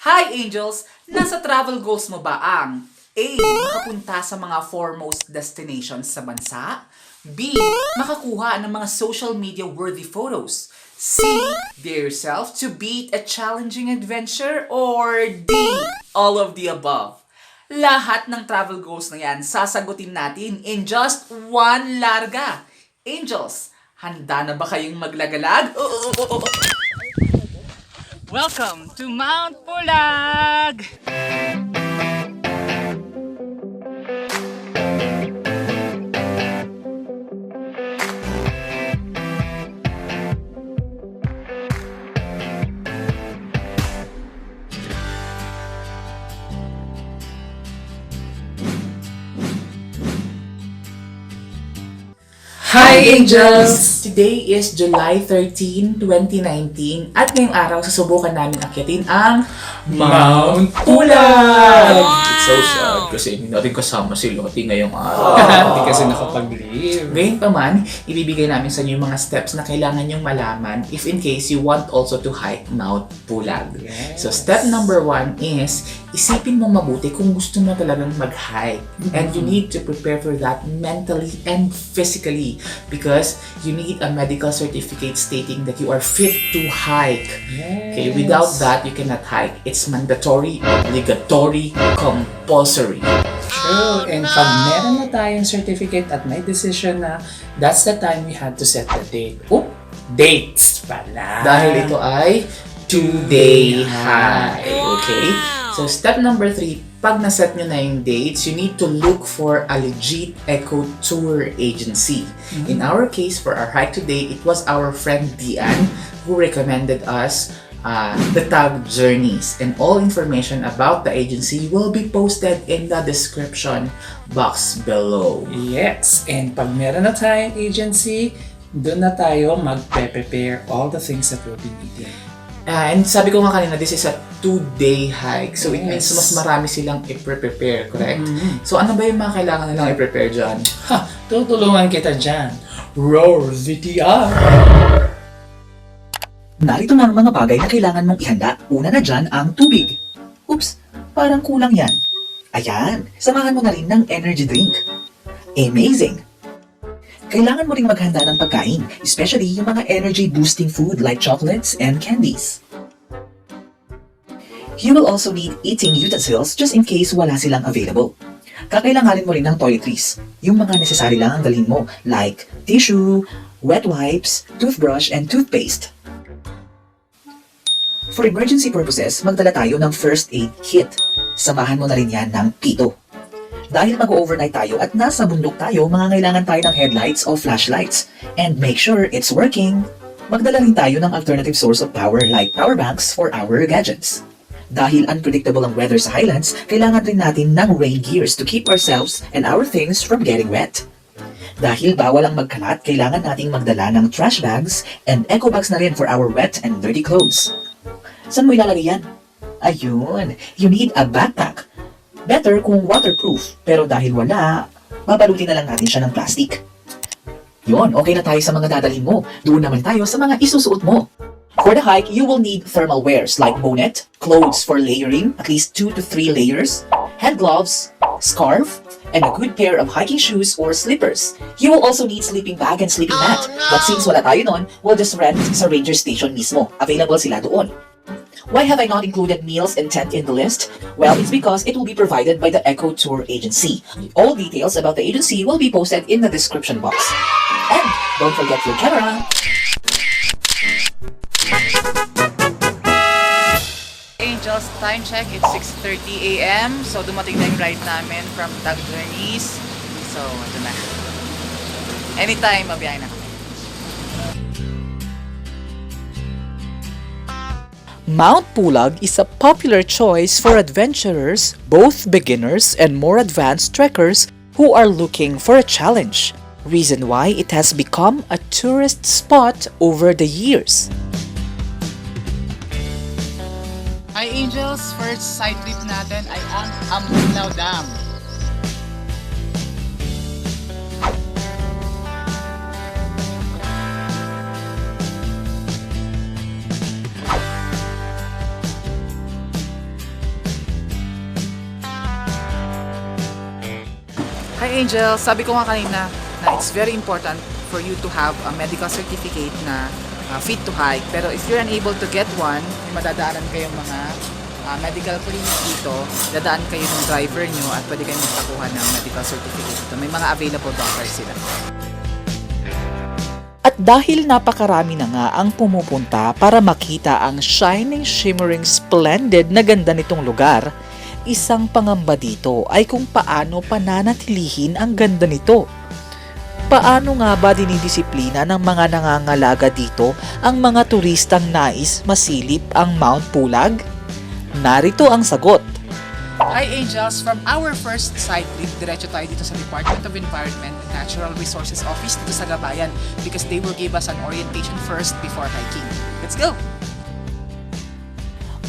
Hi Angels! Nasa travel goals mo ba ang A. Makapunta sa mga foremost destinations sa bansa? B. Makakuha ng mga social media worthy photos? C. Dare yourself to beat a challenging adventure? Or D. All of the above? Lahat ng travel goals na yan sasagutin natin in just one larga. Angels, handa na ba kayong maglagalag? Welcome to Mount Pulag! Hi Angels! Today is July 13, 2019 at ngayong araw susubukan namin akyatin ang Mount Pulag! It's so sad kasi hindi natin kasama si Lottie ngayong araw. Hindi kasi nakapag-leave. Ngayon pa man, ibibigay namin sa inyo yung mga steps na kailangan nyong malaman if in case you want also to hike Mount Pulag. Yes. So step number 1 is isipin mo mabuti kung gusto mo talagang mag-hike. And you need to prepare for that mentally and physically because you need a medical certificate stating that you are fit to hike. Yes. Okay, without that, you cannot hike. It's mandatory, obligatory, compulsory. True. And pag meron na tayong certificate at may decision na, that's the time we had to set the date. Dates pala. Dahil ito ay 2-day hike. Okay? So, step number 3, pag naset nyo na yung dates, you need to look for a legit eco tour agency. In our case, for our hike today, it was our friend Dian who recommended us the Etag journeys, and all information about the agency will be posted in the description box below. Yes. And pag meron na tayong agency, doon na tayo mag-prepare all the things that we'll be needing. And sabi ko nga kanina, this is a 2-day hike. So it means Yes. mas marami silang i-prepare, correct? So ano ba yung mga kailangan nilang i-prepare dyan? Tutulungan kita dyan. Roar VTR! Narito na ang mga bagay na kailangan mong ihanda. Una na dyan ang tubig. Oops, parang kulang yan. Ayan, samahan mo na rin ng energy drink. Amazing! Kailangan mo ring maghanda ng pagkain, especially yung mga energy-boosting food like chocolates and candies. You will also need eating utensils just in case wala silang available. Kakailanganin mo rin ng toiletries, yung mga necessary lang ang dalhin mo like tissue, wet wipes, toothbrush, and toothpaste. For emergency purposes, magdala tayo ng first aid kit. Samahan mo na rin yan ng pito. Dahil mag-overnight tayo at nasa bundok tayo, mangangailangan tayo ng headlights o flashlights. And make sure it's working. Magdala rin tayo ng alternative source of power like power banks for our gadgets. Dahil unpredictable ang weather sa highlands, kailangan rin natin ng rain gears to keep ourselves and our things from getting wet. Dahil bawal ang magkalat, kailangan nating magdala ng trash bags and eco bags na rin for our wet and dirty clothes. Saan mo ilalagay yan? Ayun, you need a backpack. Better kung waterproof, pero dahil wala, babalutin na lang natin siya ng plastic. Yun, okay na tayo sa mga dadalhin mo. Doon naman tayo sa mga isusuot mo. For the hike, you will need thermal wears like bonnet, clothes for layering, at least 2 to 3 layers, hand gloves, scarf, and a good pair of hiking shoes or slippers. You will also need sleeping bag and sleeping mat. But since wala tayo nun, we'll just rent sa ranger station mismo. Available sila doon. Why have I not included meals and tent in the list? Well, it's because it will be provided by the Eco Tour Agency. All details about the agency will be posted in the description box. And don't forget your camera! Angels, time check, it's 6:30 a.m. So dumating na yung ride namin from Etag Journeys. So, ito na. Anytime, mabiyahe na. Mount Pulag is a popular choice for adventurers, both beginners and more advanced trekkers who are looking for a challenge. Reason why it has become a tourist spot over the years. Hi Angels, first side trip natin ay ang Ambulaw Dam. Hi Angel, sabi ko nga kanina na it's very important for you to have a medical certificate na fit to hike. Pero if you're unable to get one, may madadaanan kayong mga medical clinic dito, dadaan kayo ng driver nyo at pwede kayong magpakuha ng medical certificate dito. May mga available doctors sila. At dahil napakarami na nga ang pumupunta para makita ang shining, shimmering, splendid na ganda nitong lugar, isang pangamba dito ay kung paano pananatilihin ang ganda nito. Paano nga ba dinidisiplina ng mga nangangalaga dito ang mga turistang nais masilip ang Mount Pulag? Narito ang sagot. Hi Angels! From our first site trip, diretso tayo dito sa Department of Environment and Natural Resources Office dito sa Gabayan because they will give us an orientation first before hiking. Let's go!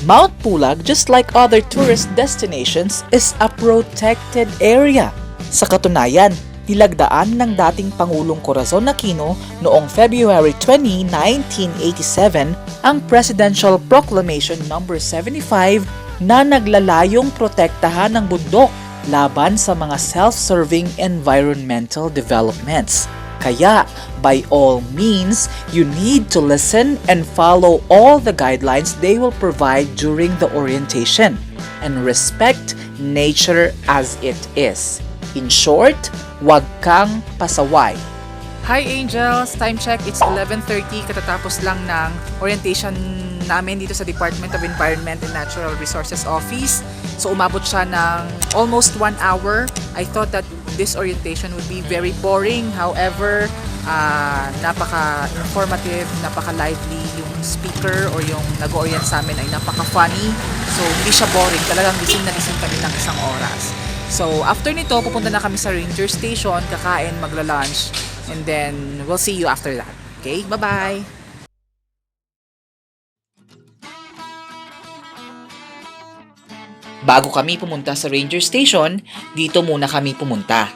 Mount Pulag, just like other tourist destinations, is a protected area. Sa katunayan, nilagdaan ng dating Pangulong Corazon Aquino noong February 20, 1987 ang Presidential Proclamation No. 75 na naglalayong protektahan ng bundok laban sa mga self-serving environmental developments. Kaya, by all means, you need to listen and follow all the guidelines they will provide during the orientation and respect nature as it is. In short, wag kang pasaway. Hi Angels! Time check, it's 11:30. Katatapos lang ng orientation namin dito sa Department of Environment and Natural Resources Office. So umabot siya ng almost 1 hour. I thought that this orientation would be very boring. However, napaka-informative, napaka-lively yung speaker or yung nag-orient sa amin ay napaka-funny. So hindi siya boring. Talagang gising na gising kami ng isang oras. So after nito, pupunta na kami sa ranger station, kakain, magla-lunch. And then, we'll see you after that. Okay? Bye-bye! Bago kami pumunta sa ranger station, dito muna kami pumunta.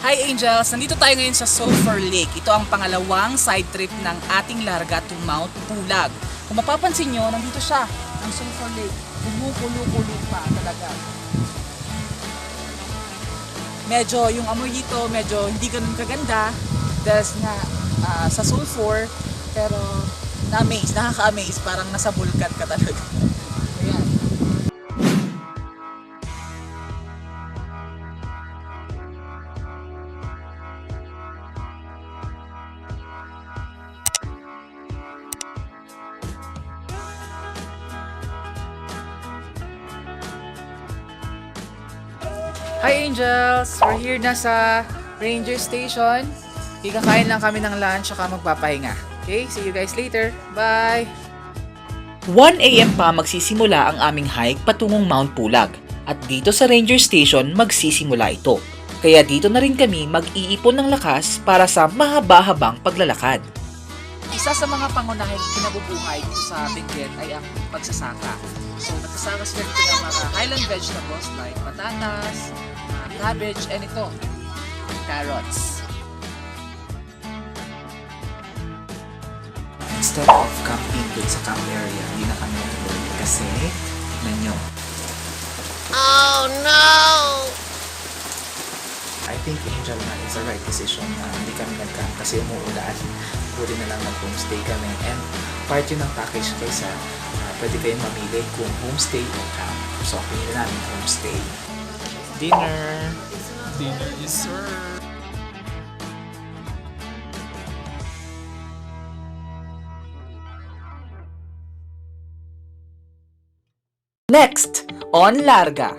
Hi Angels! Nandito tayo ngayon sa Sulphur Lake. Ito ang pangalawang side trip ng ating larga to Mount Pulag. Kung mapapansin nyo, nandito siya, ang Sulphur Lake. Kumukulo-kulo pa talaga. Medyo yung amoy dito, medyo hindi ganun kaganda dahil nga sa sulfur, pero na-amaze, nakaka-amaze, parang nasa vulkan ka talaga. Ayan. Hi Angels! We're here na sa Ranger Station. Ikakain lang kami ng lunch at magpapahinga. Okay, see you guys later. Bye! 1 AM pa magsisimula ang aming hike patungong Mount Pulag at dito sa Ranger Station magsisimula ito. Kaya dito na rin kami mag-iipon ng lakas para sa mahaba-habang paglalakad. Isa sa mga pangunahing kinabubuhay dito sa Benguet ay ang pagsasaka. So nagsasaka sila dito ng mga highland vegetables like patatas, cabbage, and ito, carrots. Instead of camping dun sa camp area, hindi na kami natuloy kasi, tignan nyo. Oh no! I think Angel na is the right decision na hindi kami nag-camp kasi umuulan. Pwede na lang mag-homestay kami. And part yun ng package kaysa pwede kayong mamili kung homestay o camp. So, pinili namin homestay. Dinner! Dinner is served! Next, on Larga.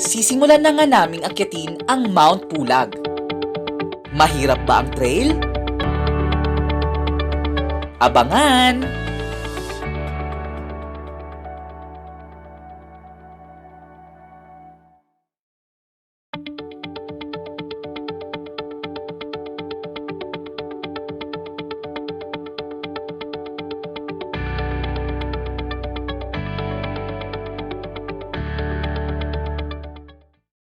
Sisimulan na nga naming akyatin ang Mount Pulag. Mahirap ba ang trail? Abangan!